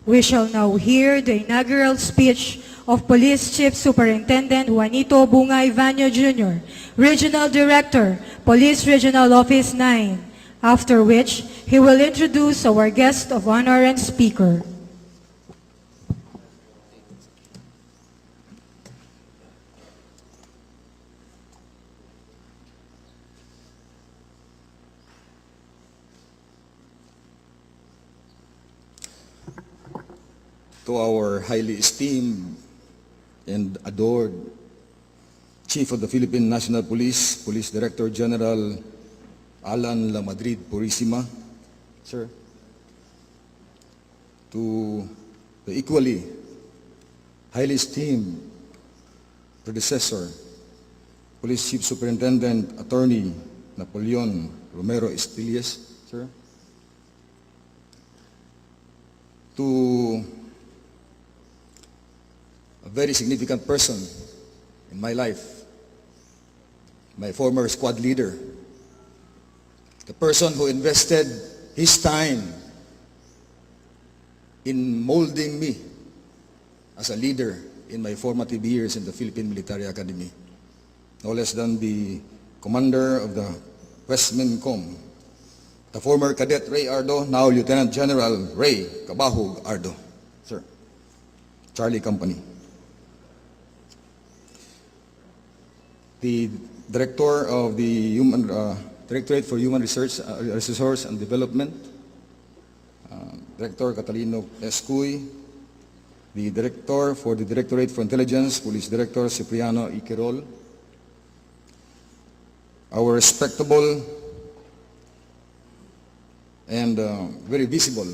We shall now hear the inaugural speech of Police Chief Superintendent Juanito Bungay Vano Jr., Regional Director, Police Regional Office 9, after which he will introduce our guest of honor and speaker. To our highly esteemed and adored Chief of the Philippine National Police, Police Director General Alan La Madrid Purisima, sir. To the equally highly esteemed predecessor, Police Chief Superintendent Attorney Napoleon Romero Estillas, sir. To a very significant person in my life, my former squad leader, the person who invested his time in molding me as a leader in my formative years in the Philippine Military Academy, no less than the commander of the Westmincom, the former Cadet Ray Ardo, now Lieutenant General Ray Cabahug Ardo, sir, Charlie Company. The Director of the Directorate for Human Resource and Development, Director Catalino Escuy, the Director for the Directorate for Intelligence, Police Director Cipriano Iquerol, our respectable and very visible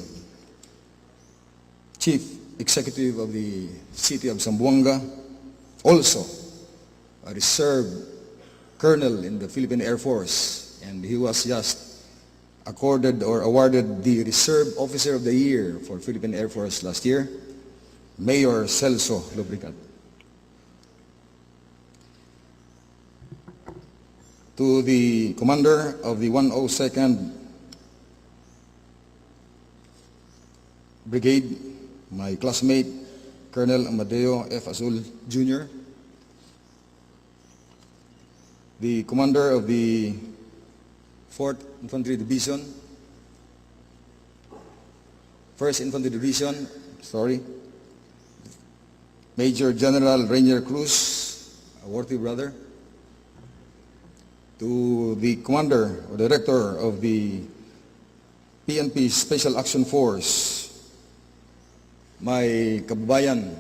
Chief Executive of the City of Zamboanga, also a reserve colonel in the Philippine Air Force, and he was just accorded or awarded the Reserve Officer of the Year for Philippine Air Force last year, Mayor Celso Lubricat. To the commander of the 102nd Brigade, my classmate, Colonel Amadeo F. Azul Jr., the commander of the 4th Infantry Division, 1st Infantry Division, Major General Rainier Cruz, a worthy brother, to the commander or director of the PNP Special Action Force, my kababayan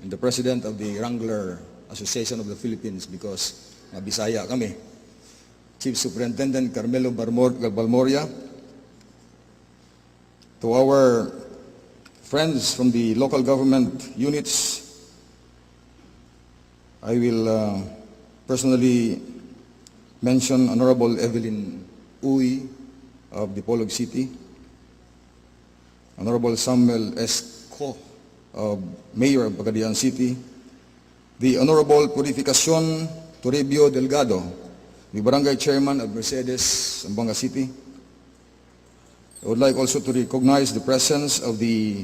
and the president of the Wrangler Association of the Philippines, because Bisaya kami, Chief Superintendent Carmelo Balmoria, to our friends from the local government units, I will personally mention Honorable Evelyn Uy of Dipolog City, Honorable Samuel S. Ko, Mayor of Pagadian City, the Honorable Purificacion Toribio Delgado, the Barangay Chairman of Mercedes, Zamboanga City. I would like also to recognize the presence of the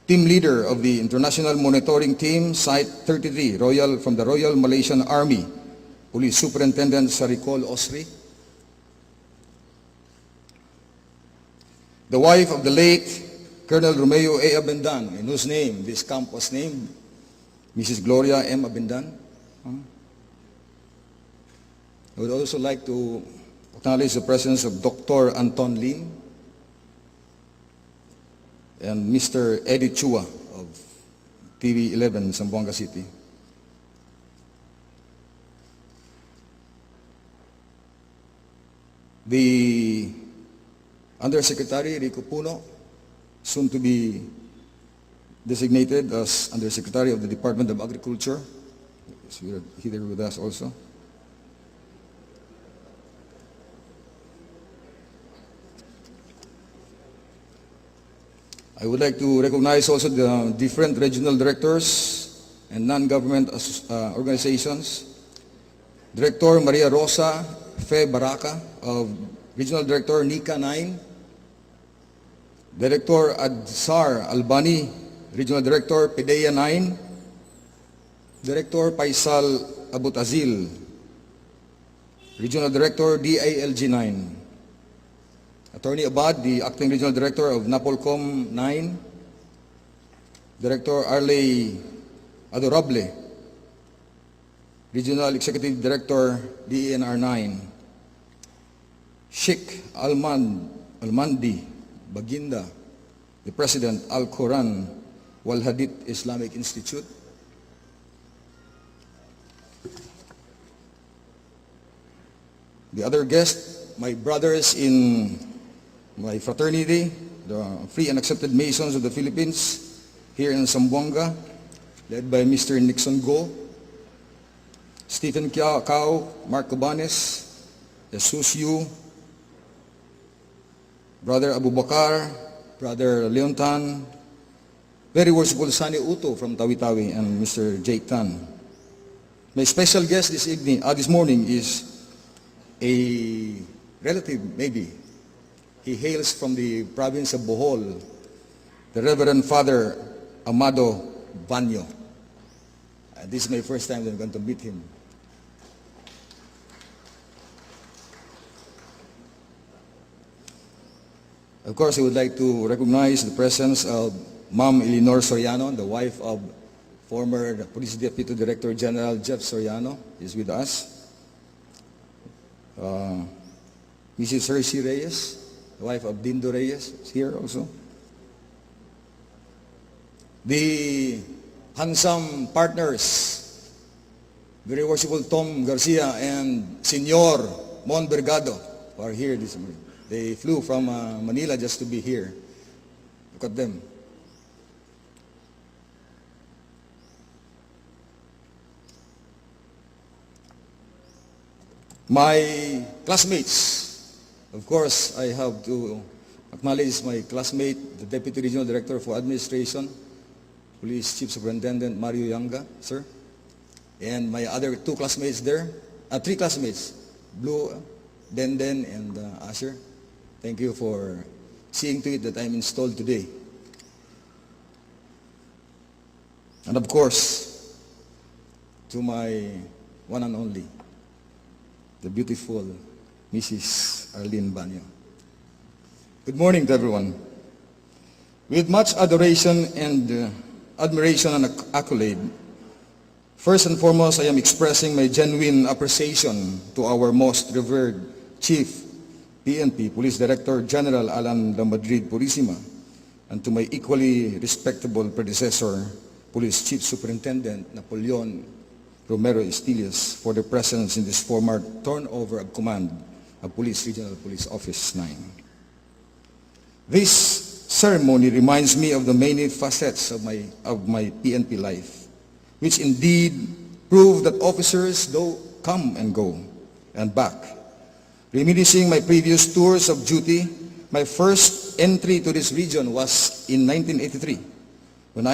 team leader of the International Monitoring Team, Site 33, from the Royal Malaysian Army, Police Superintendent Saricol Osri. The wife of the late Colonel Romeo A. Abendan, in whose name this camp was named, Mrs. Gloria M. Abendan. I would also like to acknowledge the presence of Dr. Anton Lim and Mr. Eddie Chua of TV11, Zamboanga City. The Undersecretary Rico Puno, soon to be designated as Undersecretary of the Department of Agriculture, is here with us also. I would like to recognize also the different regional directors and non-government organizations. Director Maria Rosa Fe Baraka of Regional Director NICA 9, Director Adsar Albani Regional Director, PDEA 9, Director Paisal Abutazil, Regional Director, DILG 9, Attorney Abad, the Acting Regional Director of NAPOLCOM 9, Director Arley Adorable, Regional Executive Director, DENR 9, Sheikh Almandi Baginda, the President, Al-Quran Wal Hadith Islamic Institute, the other guests, my brothers in my fraternity, the Free and Accepted Masons of the Philippines, here in Zamboanga, led by Mr. Nixon Go, Stephen Cao, Mark Cabanes, Jesus Yu, Brother Abu Bakar, Brother Leontan, very worshipful Sani Uto from Tawi-Tawi, and Mr. Jake Tan. My special guest this morning is a relative, maybe. He hails from the province of Bohol, the Reverend Father Amado Vano. This is my first time that I'm going to meet him. Of course, I would like to recognize the presence of Ma'am Eleanor Soriano, the wife of former Police Deputy Director General Jeff Soriano, is with us. Mrs. Hershey Reyes, the wife of Dindo Reyes, is here also. The handsome partners, very worshipful Tom Garcia and Senor Mon Bergado, who are here this morning. They flew from Manila just to be here. Look at them. My classmates, of course, I have to acknowledge my classmate, the Deputy Regional Director for Administration, Police Chief Superintendent Mario Yanga, sir, and my other two classmates there, three classmates, Blue, Denden, and Asher. Thank you for seeing to it that I'm installed today. And of course, to my one and only, the beautiful Mrs. Arlene Banyo. Good morning to everyone. With much adoration and admiration and accolade, first and foremost, I am expressing my genuine appreciation to our most revered Chief PNP, Police Director General Alan Lamadrid Purisima, and to my equally respectable predecessor, Police Chief Superintendent Napoleon Romero Estillas, for their presence in this formal turnover of command of Police Regional Police Office 9. This ceremony reminds me of the many facets of my PNP life, which indeed prove that officers do come and go and back. Reminiscing my previous tours of duty, my first entry to this region was in 1983, when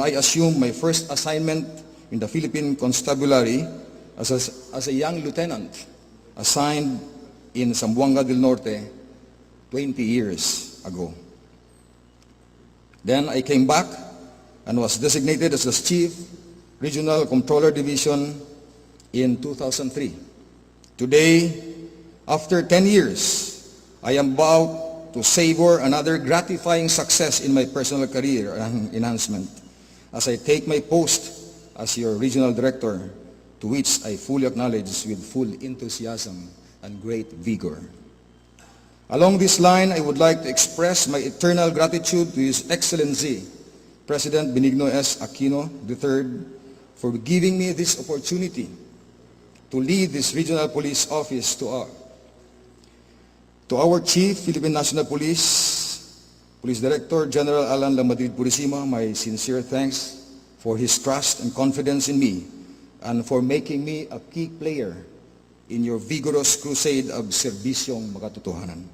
I assumed my first assignment in the Philippine Constabulary as a young lieutenant assigned in Zamboanga del Norte 20 years ago. Then I came back and was designated as the Chief Regional Controller Division in 2003. Today, after 10 years, I am about to savor another gratifying success in my personal career and enhancement as I take my post as your Regional Director, to which I fully acknowledge with full enthusiasm and great vigor. Along this line, I would like to express my eternal gratitude to His Excellency, President Benigno S. Aquino III, for giving me this opportunity to lead this Regional Police Office to our Chief, Philippine National Police, Police Director General Alan Lamadrid Purisima, my sincere thanks for his trust and confidence in me, and for making me a key player in your vigorous crusade of serbisyong makatotohanan.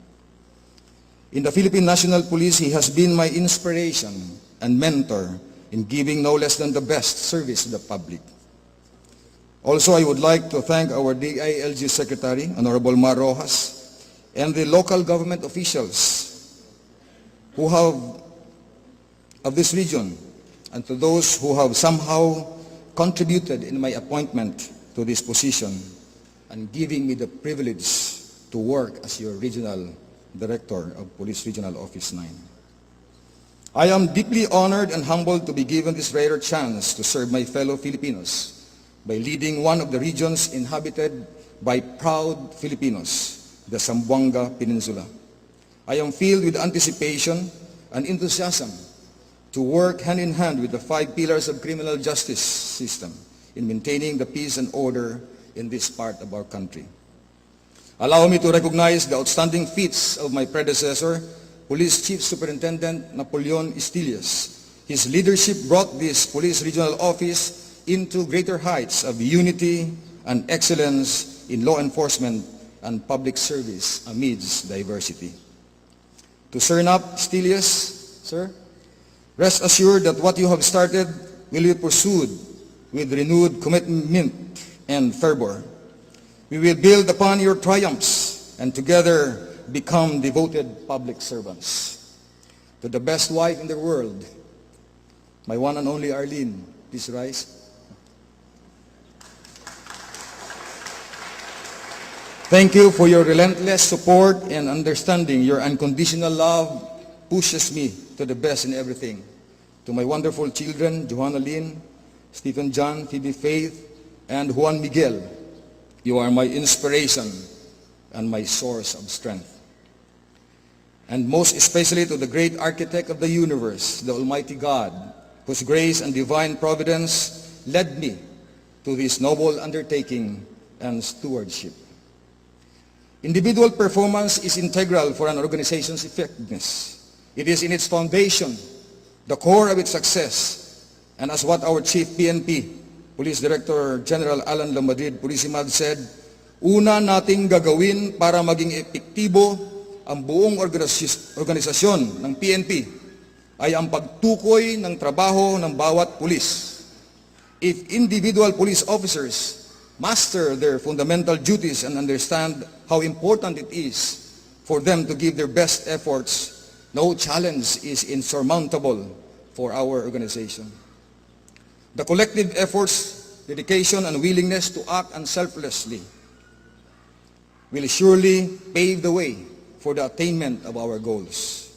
In the Philippine National Police, he has been my inspiration and mentor in giving no less than the best service to the public. Also, I would like to thank our DILG Secretary, Honorable Mar Rojas, and the local government officials of this region, and to those who have somehow contributed in my appointment to this position and giving me the privilege to work as your Regional Director of Police Regional Office 9. I am deeply honored and humbled to be given this rare chance to serve my fellow Filipinos by leading one of the regions inhabited by proud Filipinos, the Zamboanga Peninsula. I am filled with anticipation and enthusiasm to work hand in hand with the 5 pillars of criminal justice system in maintaining the peace and order in this part of our country. Allow me to recognize the outstanding feats of my predecessor, Police Chief Superintendent Napoleon Istillas. His leadership brought this Police Regional Office into greater heights of unity and excellence in law enforcement and public service amidst diversity. To Sir Nap Istillas, sir, rest assured that what you have started will be pursued with renewed commitment and fervor. We will build upon your triumphs and together become devoted public servants. To the best wife in the world, my one and only Arlene, please rise. Thank you for your relentless support and understanding. Your unconditional love pushes me to the best in everything. To my wonderful children, Johanna Lynn, Stephen John, Phoebe Faith, and Juan Miguel, you are my inspiration and my source of strength. And most especially to the great architect of the universe, the Almighty God, whose grace and divine providence led me to this noble undertaking and stewardship. Individual performance is integral for an organization's effectiveness. It is in its foundation, the core of its success, and as what our Chief PNP, Police Director General Alan Lamadrid Pulisimad said, una nating gagawin para maging epektibo ang buong organisasyon ng PNP ay ang pagtukoy ng trabaho ng bawat pulis. If individual police officers master their fundamental duties and understand how important it is for them to give their best efforts, no challenge is insurmountable for our organization. The collective efforts, dedication, and willingness to act unselflessly will surely pave the way for the attainment of our goals.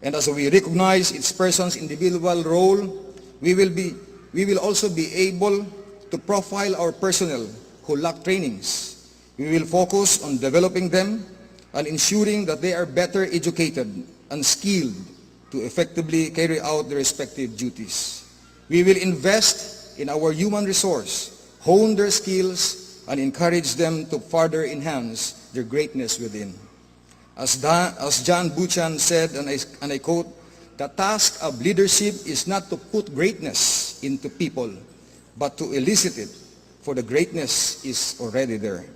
And as we recognize each person's individual role, we will also be able to profile our personnel who lack trainings. We will focus on developing them and ensuring that they are better educated and skilled to effectively carry out their respective duties. We will invest in our human resource, hone their skills, and encourage them to further enhance their greatness within. As John Buchan said, and I quote, "The task of leadership is not to put greatness into people, but to elicit it, for the greatness is already there."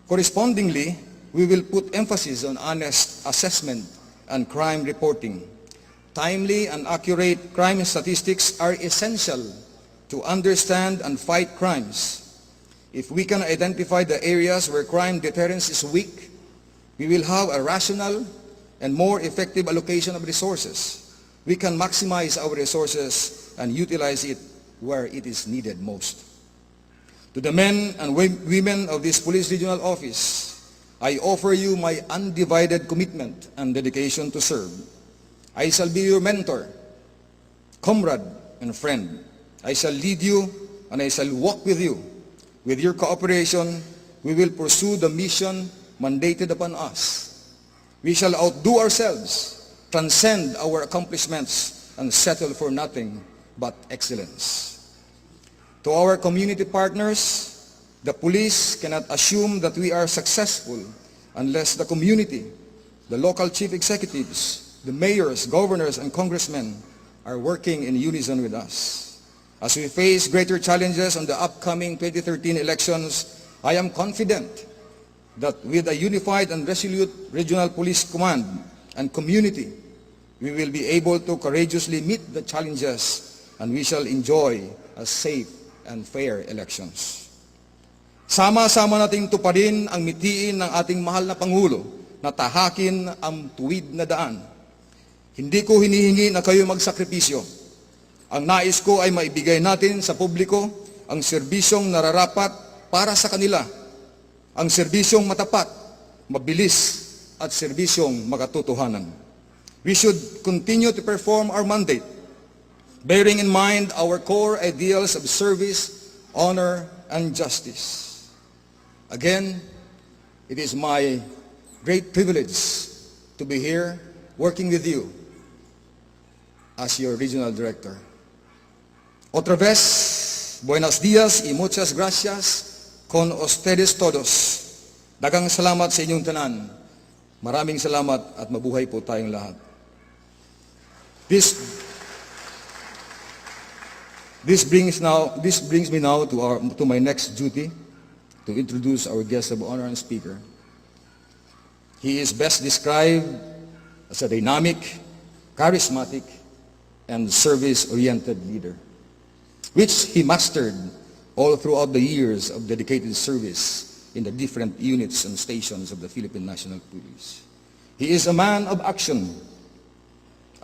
Correspondingly, we will put emphasis on honest assessment and crime reporting. Timely and accurate crime statistics are essential to understand and fight crimes. If we can identify the areas where crime deterrence is weak, we will have a rational and more effective allocation of resources. We can maximize our resources and utilize it where it is needed most. To the men and women of this Police Regional Office, I offer you my undivided commitment and dedication to serve. I shall be your mentor, comrade, and friend. I shall lead you and I shall walk with you. With your cooperation, we will pursue the mission mandated upon us. We shall outdo ourselves, transcend our accomplishments, and settle for nothing but excellence. To our community partners, the police cannot assume that we are successful unless the community, the local chief executives, the mayors, governors, and congressmen are working in unison with us. As we face greater challenges on the upcoming 2013 elections, I am confident that with a unified and resolute regional police command and community, we will be able to courageously meet the challenges and we shall enjoy a safe and fair elections. Sama-sama nating tuparin ang mitiin ng ating mahal na Pangulo na tahakin ang tuwid na daan. Hindi ko hinihingi na kayo magsakripisyo. Ang nais ko ay maibigay natin sa publiko ang serbisyong nararapat para sa kanila, ang serbisyong matapat, mabilis, at serbisyong makatotohanan. We should continue to perform our mandate, bearing in mind our core ideals of service, honor, and justice. Again, it is my great privilege to be here working with you as your regional director. Otra vez, buenos días y muchas gracias con ustedes todos. Daghang salamat sa inyong tanan. Maraming salamat at mabuhay po tayong lahat. This brings me now to my next duty, to introduce our guest of honor and speaker. He is best described as a dynamic, charismatic, and service-oriented leader, which he mastered all throughout the years of dedicated service in the different units and stations of the Philippine National Police. He is a man of action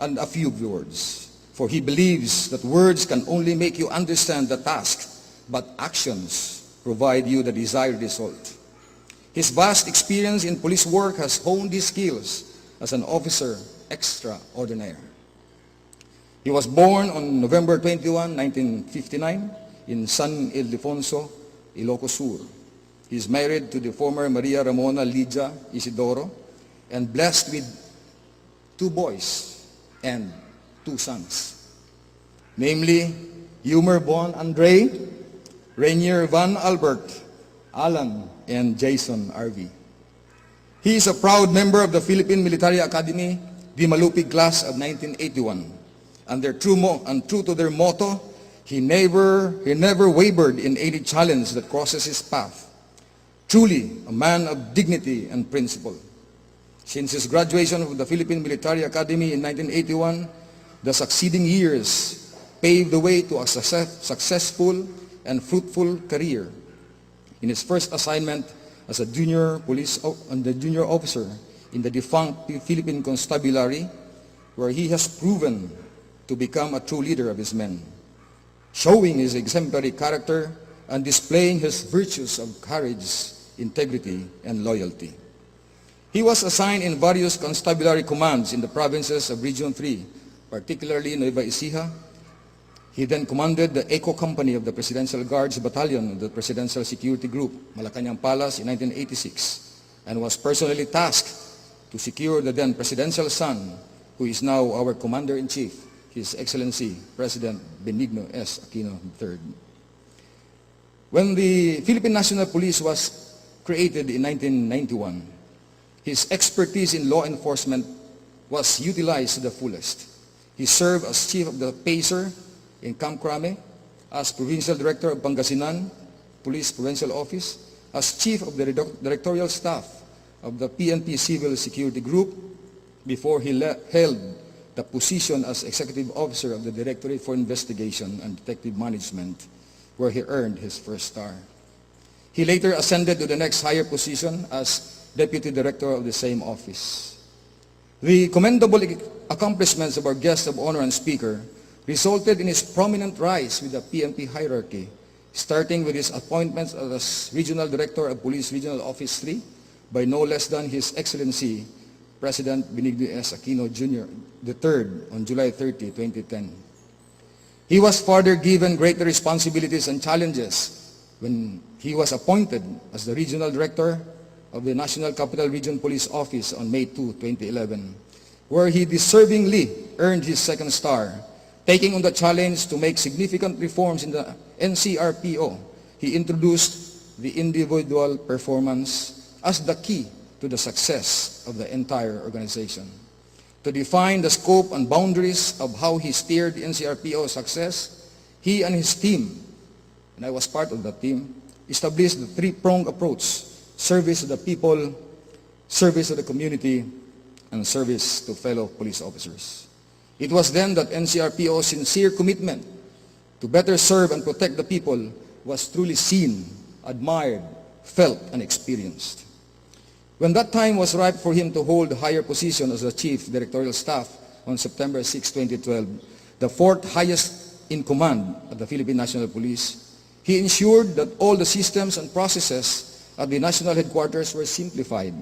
and a few words, for he believes that words can only make you understand the task, but actions provide you the desired result. His vast experience in police work has honed his skills as an officer extraordinary. He was born on November 21, 1959 in San Ildefonso, Ilocos Sur. He is married to the former Maria Ramona Lydia Isidoro and blessed with 2 boys and 2 sons, namely Yumer Bon Andre, Rainier Van Albert, Alan, and Jason RV. He is a proud member of the Philippine Military Academy, the Malupig class of 1981. And true to their motto, he never wavered in any challenge that crosses his path. Truly a man of dignity and principle. Since his graduation from the Philippine Military Academy in 1981, the succeeding years paved the way to a successful and fruitful career. In his first assignment as a junior officer in the defunct Philippine Constabulary, where he has proven to become a true leader of his men, showing his exemplary character and displaying his virtues of courage, integrity, and loyalty. He was assigned in various constabulary commands in the provinces of Region 3, particularly Nueva Ecija. He then commanded the Eco Company of the Presidential Guards Battalion of the Presidential Security Group, Malacanang Palace, in 1986, and was personally tasked to secure the then presidential son, who is now our Commander-in-Chief, His Excellency President Benigno S. Aquino III. When the Philippine National Police was created in 1991, his expertise in law enforcement was utilized to the fullest. He served as Chief of the PACER in Camp Crame, as Provincial Director of Pangasinan Police Provincial Office, as Chief of the Directorial Staff of the PNP Civil Security Group, before he held the position as Executive Officer of the Directorate for Investigation and Detective Management, where he earned his first star. He later ascended to the next higher position as Deputy Director of the same office. The commendable accomplishments of our guest of honor and speaker resulted in his prominent rise with the PNP hierarchy, starting with his appointments as Regional Director of Police Regional Office 3 by no less than His Excellency President Benigno S. Aquino Jr. III on July 30, 2010. He was further given greater responsibilities and challenges when he was appointed as the Regional Director of the National Capital Region Police Office on May 2, 2011, where he deservingly earned his second star. Taking on the challenge to make significant reforms in the NCRPO, he introduced the individual performance as the key to the success of the entire organization. To define the scope and boundaries of how he steered the NCRPO's success, he and his team, and I was part of that team, established the 3-pronged approach: service to the people, service to the community, and service to fellow police officers. It was then that NCRPO's sincere commitment to better serve and protect the people was truly seen, admired, felt, and experienced. When that time was ripe for him to hold a higher position as the Chief Directorial Staff on September 6, 2012, the 4th highest in command at the Philippine National Police, he ensured that all the systems and processes at the national headquarters were simplified.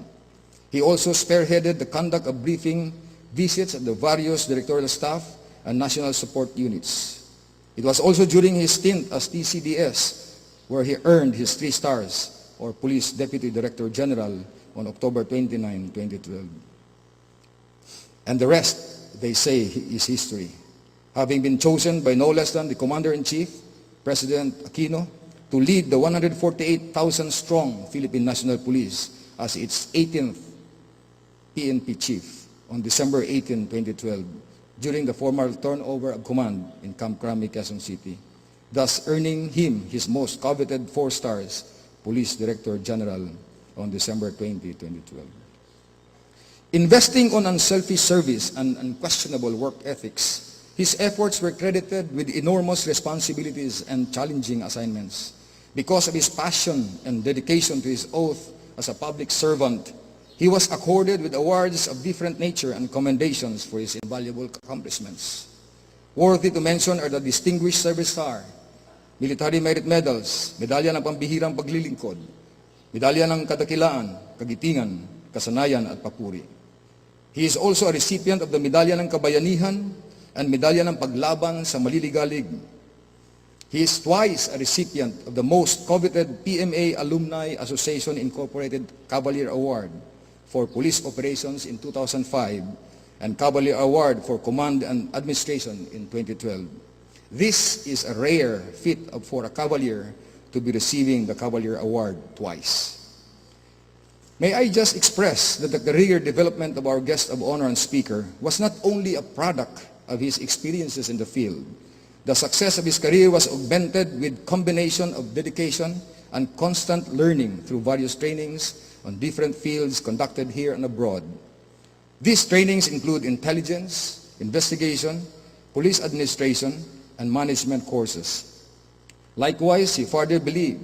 He also spearheaded the conduct of briefing visits at the various directorial staff and national support units. It was also during his stint as TCDS where he earned his 3 stars, or Police Deputy Director General, on October 29, 2012. And the rest, they say, is history. Having been chosen by no less than the Commander-in-Chief, President Aquino, to lead the 148,000-strong Philippine National Police as its 18th PNP chief on December 18, 2012, during the formal turnover of command in Camp Crame, Quezon City, thus earning him his most coveted 4 stars, Police Director General, on December 20, 2012. Investing on unselfish service and unquestionable work ethics, his efforts were credited with enormous responsibilities and challenging assignments. Because of his passion and dedication to his oath as a public servant, he was accorded with awards of different nature and commendations for his invaluable accomplishments. Worthy to mention are the Distinguished Service Star, Military Merit Medals, Medalya ng Pambihirang Paglilingkod, Medalya ng Kadakilaan, Kagitingan, Kasanayan at Papuri. He is also a recipient of the Medalya ng Kabayanihan and Medalya ng Paglaban sa Maliligalig. He is twice a recipient of the most coveted PMA Alumni Association Incorporated Cavalier Award for Police Operations in 2005 and Cavalier Award for Command and Administration in 2012. This is a rare feat for a Cavalier to be receiving the Cavalier Award twice. May I just express that the career development of our guest of honor and speaker was not only a product of his experiences in the field. The success of his career was augmented with combination of dedication and constant learning through various trainings on different fields conducted here and abroad. These trainings include intelligence, investigation, police administration, and management courses. Likewise, he further believed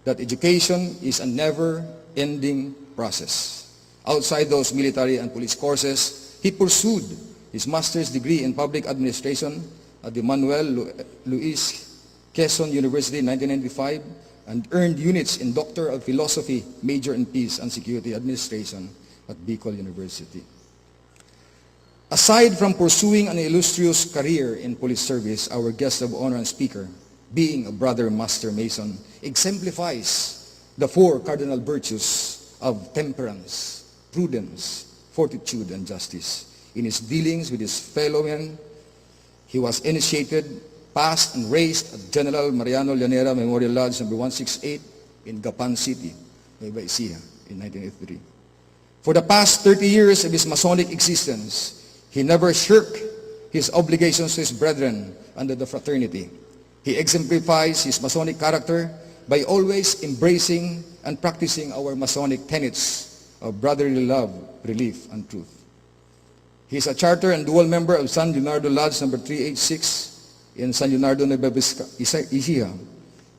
that education is a never-ending process. Outside those military and police courses, he pursued his master's degree in public administration at the Manuel Luis Quezon University in 1995 and earned units in Doctor of Philosophy, Major in Peace and Security Administration at Bicol University. Aside from pursuing an illustrious career in police service, our guest of honor and speaker, being a brother master mason, exemplifies the 4 cardinal virtues of temperance, prudence, fortitude, and justice. In his dealings with his fellow men, he was initiated, passed, and raised at General Mariano Llanera Memorial Lodge No. 168 in Gapan City, Nueva Ecija, in 1983. For the past 30 years of his Masonic existence, he never shirked his obligations to his brethren under the fraternity. He exemplifies his Masonic character by always embracing and practicing our Masonic tenets of brotherly love, relief, and truth. He is a charter and dual member of San Leonardo Lodge No. 386 in San Leonardo, Nueva Ecija,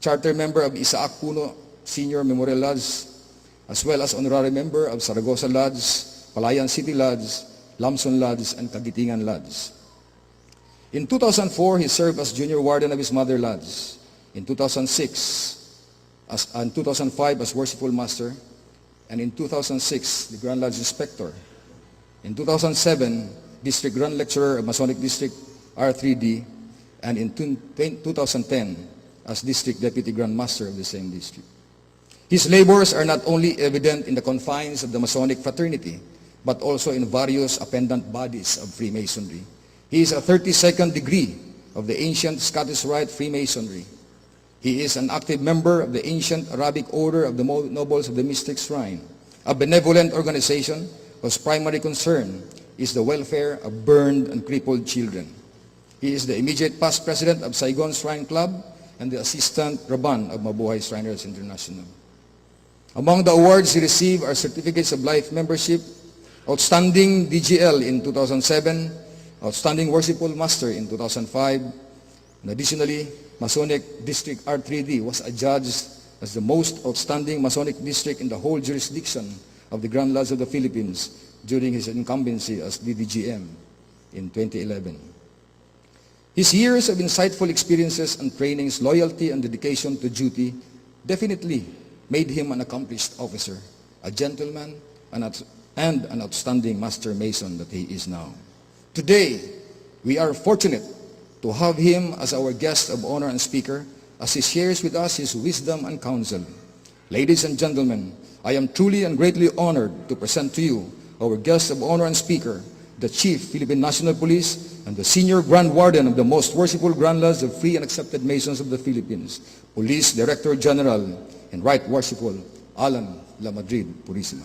charter member of Isaac Puno Senior Memorial Lodge, as well as honorary member of Saragossa Lodge, Palayan City Lodge, Lamson Lodge, and Kagitingan Lodge. In 2004, he served as junior warden of his mother lodge. In 2006, and 2005 as worshipful master, and in 2006, the Grand Lodge Inspector. In 2007, District Grand Lecturer of Masonic District R3D, and in 2010, as District Deputy Grand Master of the same district. His labors are not only evident in the confines of the Masonic fraternity, but also in various appendant bodies of Freemasonry. He is a 32nd degree of the ancient Scottish Rite Freemasonry. He is an active member of the ancient Arabic Order of the Nobles of the Mystic Shrine, a benevolent organization whose primary concern is the welfare of burned and crippled children. He is the immediate past president of Saigon Shrine Club and the assistant Rabban of Mabuhay Shriners International. Among the awards he received are certificates of life membership, Outstanding DGL in 2007, Outstanding Worshipful Master in 2005, and additionally, Masonic District R3D was adjudged as the most outstanding Masonic district in the whole jurisdiction of the Grand Lodge of the Philippines during his incumbency as DDGM in 2011. His years of insightful experiences and trainings, loyalty and dedication to duty definitely made him an accomplished officer, a gentleman, and an outstanding master mason that he is now. Today, we are fortunate to have him as our guest of honor and speaker as he shares with us his wisdom and counsel. Ladies and gentlemen, I am truly and greatly honored to present to you our guest of honor and speaker, the Chief Philippine National Police and the Senior Grand Warden of the most worshipful Grand Lodge of Free and Accepted Masons of the Philippines, Police Director General and Right Worshipful Alan La Madrid Purisima.